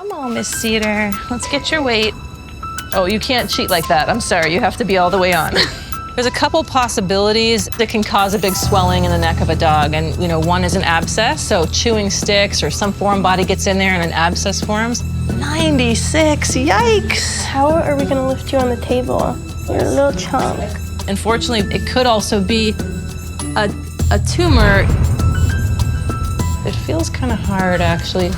Come on, Miss Cedar. Let's get your weight. Oh, you can't cheat like that. I'm sorry, you have to be all the way on. There's a couple possibilities that can cause a big swelling in the neck of a dog. And one is an abscess, so chewing sticks or some foreign body gets in there and an abscess forms. 96, yikes. How are we gonna lift you on the table? You're a little chunk. Unfortunately, it could also be a tumor. It feels kind of hard, actually.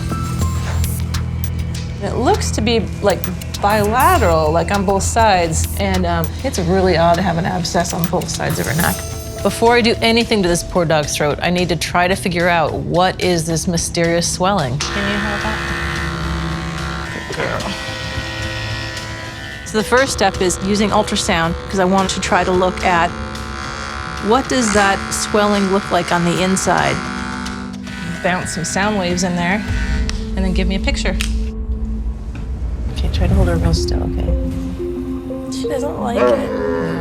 It looks to be like bilateral, like on both sides, and it's really odd to have an abscess on both sides of her neck. Before I do anything to this poor dog's throat, I need to try to figure out what is this mysterious swelling. Can you hold that? Good girl. So the first step is using ultrasound, because I want to try to look at what does that swelling look like on the inside. Bounce some sound waves in there, and then give me a picture. Okay, try to hold her real still, okay? She doesn't like it. Yeah,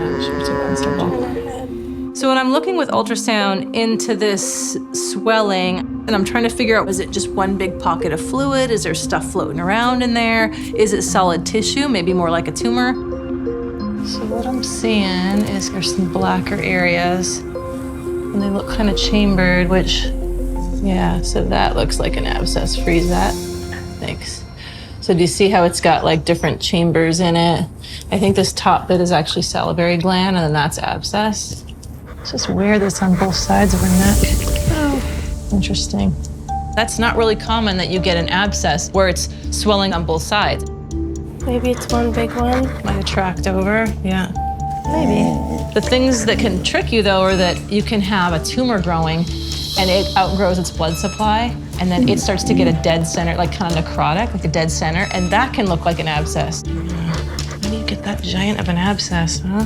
I'm sure it's uncomfortable. So when I'm looking with ultrasound into this swelling, and I'm trying to figure out, is it just one big pocket of fluid? Is there stuff floating around in there? Is it solid tissue, maybe more like a tumor? So what I'm seeing is there's some blacker areas, and they look kind of chambered, which, yeah, so that looks like an abscess. Freeze that. Thanks. So do you see how it's got like different chambers in it? I think this top bit is actually salivary gland, and then that's abscess. It's just weird that it's on both sides of her neck. Oh, interesting. That's not really common that you get an abscess where it's swelling on both sides. Maybe it's one big one. Might have tracked over, yeah. Maybe. The things that can trick you, though, are that you can have a tumor growing and it outgrows its blood supply, and then it starts to get a dead center, like kind of necrotic, like a dead center, and that can look like an abscess. How do you get that giant of an abscess, huh?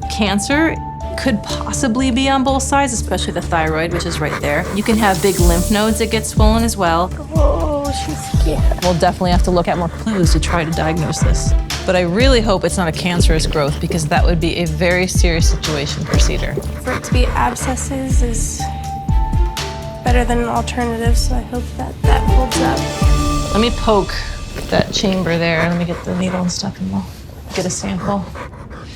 Cancer could possibly be on both sides, especially the thyroid, which is right there. You can have big lymph nodes that get swollen as well. Oh, she's scared. We'll definitely have to look at more clues to try to diagnose this. But I really hope it's not a cancerous growth, because that would be a very serious situation for Cedar. For it to be abscesses is better than an alternative, so I hope that holds up. Let me poke that chamber there. Let me get the needle and stuff, and we'll get a sample.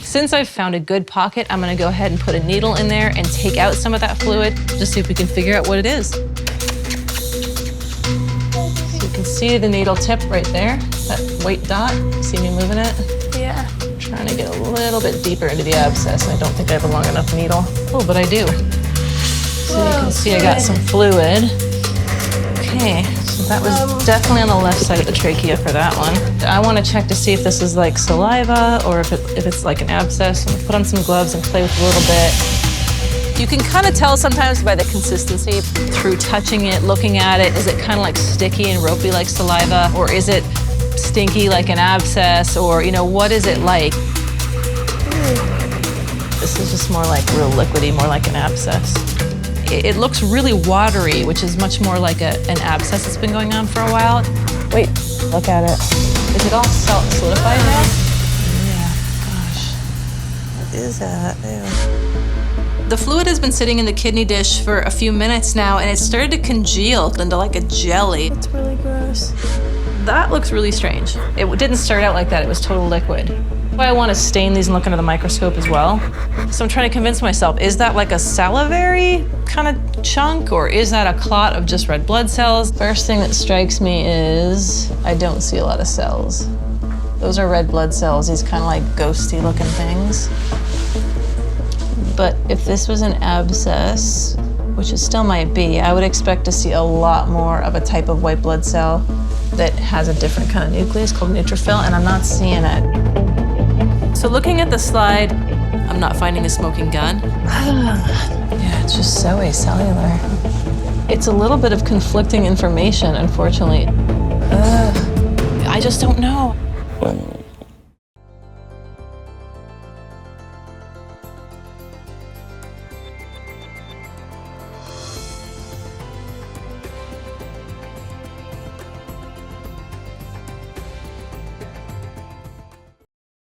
Since I've found a good pocket, I'm gonna go ahead and put a needle in there and take out some of that fluid, just see if we can figure out what it is. So you can see the needle tip right there, that white dot. See me moving it? Yeah. I'm trying to get a little bit deeper into the abscess. I don't think I have a long enough needle. Oh, but I do. So you can see I got some fluid. Okay, so that was definitely on the left side of the trachea for that one. I want to check to see if this is like saliva or if it's like an abscess. I'm gonna put on some gloves and play with it a little bit. You can kind of tell sometimes by the consistency through touching it, looking at it. Is it kind of like sticky and ropey like saliva, or is it stinky like an abscess, or what is it like? This is just more like real liquidy, more like an abscess. It looks really watery, which is much more like an abscess that's been going on for a while. Wait, look at it. Is it all solidified now? Yeah, gosh. What is that? Ew. The fluid has been sitting in the kidney dish for a few minutes now, and it started to congeal into like a jelly. It's really gross. That looks really strange. It didn't start out like that, it was total liquid. I want to stain these and look under the microscope as well. So I'm trying to convince myself, is that like a salivary kind of chunk, or is that a clot of just red blood cells? First thing that strikes me is I don't see a lot of cells. Those are red blood cells, these kind of like ghosty looking things. But if this was an abscess, which it still might be, I would expect to see a lot more of a type of white blood cell that has a different kind of nucleus called neutrophil, and I'm not seeing it. So looking at the slide, I'm not finding a smoking gun. Yeah, it's just so acellular. It's a little bit of conflicting information, unfortunately. I just don't know.